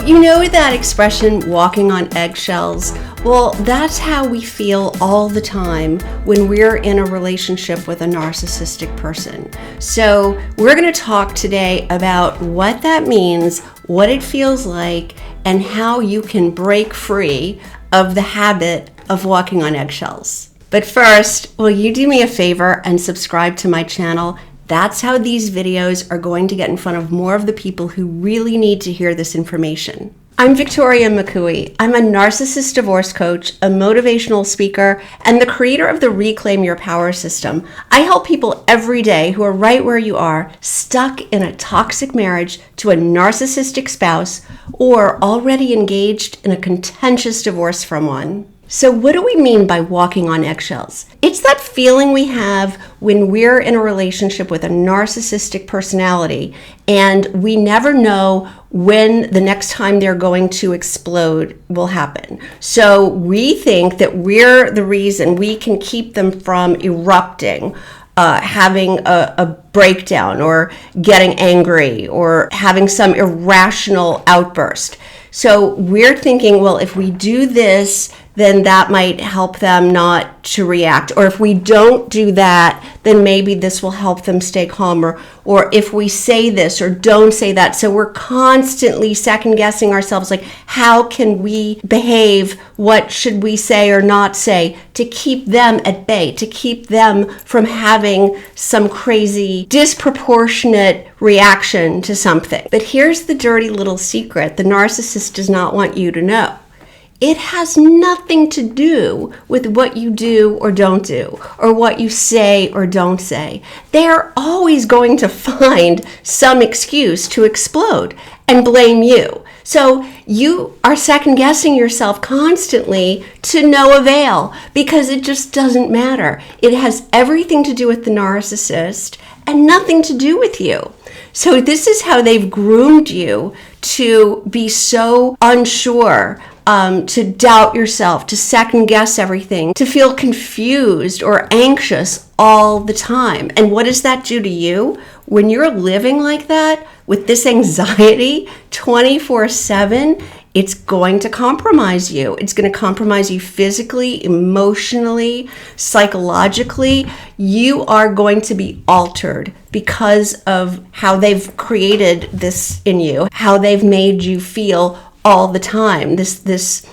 You know that expression, walking on eggshells? Well, that's how we feel all the time when we're in a relationship with a narcissistic person. So we're going to talk today about what that means, what it feels like, and how you can break free of the habit of walking on eggshells. But first, will you do me a favor and subscribe to my channel? That's how these videos are going to get in front of more of the people who really need to hear this information. I'm Victoria McCooey. I'm a narcissist divorce coach, a motivational speaker, and the creator of the Reclaim Your Power system. I help people every day who are right where you are, stuck in a toxic marriage to a narcissistic spouse, or already engaged in a contentious divorce from one. So what do we mean by walking on eggshells? It's that feeling we have when we're in a relationship with a narcissistic personality and we never know when the next time they're going to explode will happen. So we think that we're the reason we can keep them from erupting, having a breakdown or getting angry or having some irrational outburst. So we're thinking, well, if we do this, then that might help them not to react. Or if we don't do that, then maybe this will help them stay calmer. Or if we say this or don't say that. So we're constantly second guessing ourselves, like, how can we behave? What should we say or not say to keep them at bay, to keep them from having some crazy, disproportionate reaction to something? But here's the dirty little secret the narcissist does not want you to know. It has nothing to do with what you do or don't do, or what you say or don't say. They're always going to find some excuse to explode and blame you. So you are second guessing yourself constantly to no avail because it just doesn't matter. It has everything to do with the narcissist and nothing to do with you. So this is how they've groomed you to be so unsure, to doubt yourself, to second guess everything, to feel confused or anxious all the time. And what does that do to you? When you're living like that, with this anxiety 24/7, it's going to compromise you. It's going to compromise you physically, emotionally, psychologically. You are going to be altered because of how they've created this in you, how they've made you feel all the time, this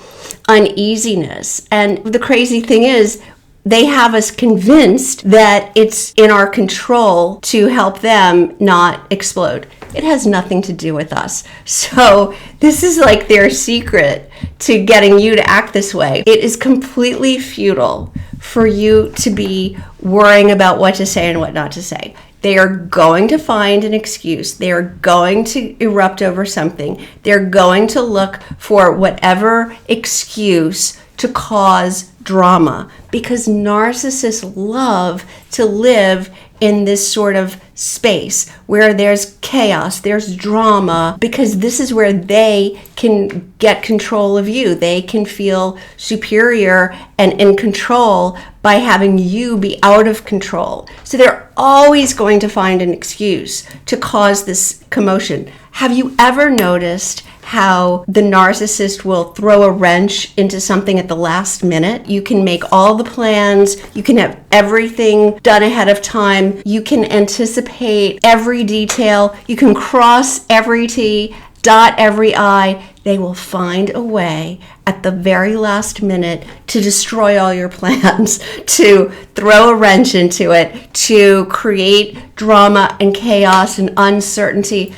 uneasiness. And the crazy thing is, they have us convinced that it's in our control to help them not explode. It has nothing to do with us. So this is like their secret to getting you to act this way. It is completely futile for you to be worrying about what to say and what not to say. They are going to find an excuse. They are going to erupt over something. They're going to look for whatever excuse to cause drama, because narcissists love to live in this sort of space where there's chaos, there's drama, because this is where they can get control of you. They can feel superior and in control by having you be out of control. So they're always going to find an excuse to cause this commotion. Have you ever noticed how the narcissist will throw a wrench into something at the last minute? You can make all the plans, you can have everything done ahead of time, you can anticipate every detail, you can cross every T, dot every I. They will find a way at the very last minute to destroy all your plans, to throw a wrench into it, to create drama and chaos and uncertainty.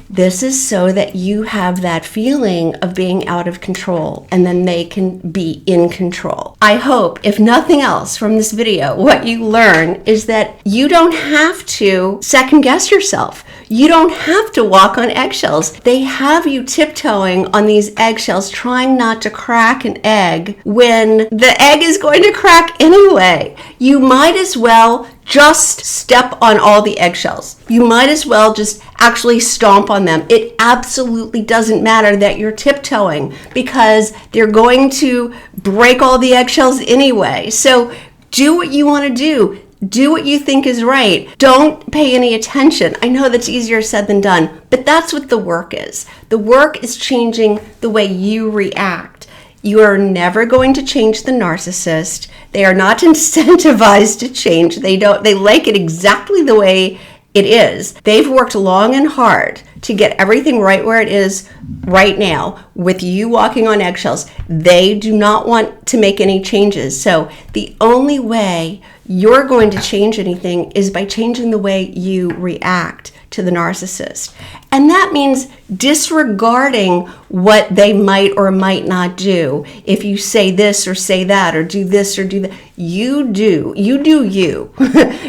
This is so that you have that feeling of being out of control, and then they can be in control. I hope, if nothing else from this video, what you learn is that you don't have to second guess yourself. You don't have to walk on eggshells. They have you tiptoeing on these eggshells, trying not to crack an egg when the egg is going to crack anyway. You might as well just step on all the eggshells. You might as well just actually stomp on them. It absolutely doesn't matter that you're tiptoeing, because they're going to break all the eggshells anyway. So do what you want to do. Do what you think is right. Don't pay any attention. I know that's easier said than done, but that's what the work is. The The work is changing the way you react. You are never going to change the narcissist. They are not incentivized to change. They like it exactly the way it is. They've worked long and hard to get everything right where it is right now with you walking on eggshells. They do not want to make any changes. So the only way you're going to change anything is by changing the way you react to the narcissist. And that means disregarding what they might or might not do. If you say this or say that or do this or do that, you do you.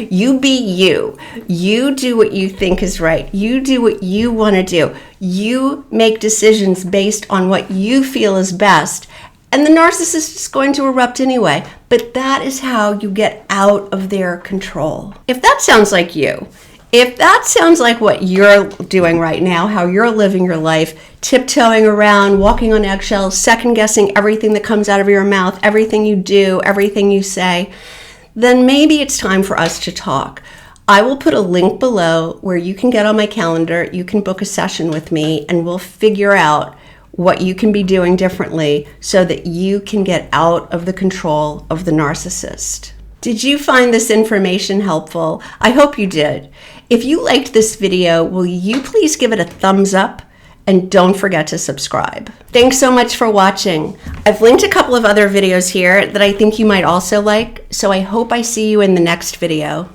You be you. You do what you think is right. You do what you want to do. You make decisions based on what you feel is best. And the narcissist is going to erupt anyway. But that is how you get out of their control. If that sounds like you, if that sounds like what you're doing right now, how you're living your life, tiptoeing around, walking on eggshells, second-guessing everything that comes out of your mouth, everything you do, everything you say, then maybe it's time for us to talk. I will put a link below where you can get on my calendar, you can book a session with me, and we'll figure out what you can be doing differently so that you can get out of the control of the narcissist. Did you find this information helpful? I hope you did. If you liked this video, will you please give it a thumbs up and don't forget to subscribe. Thanks so much for watching. I've linked a couple of other videos here that I think you might also like, so I hope I see you in the next video.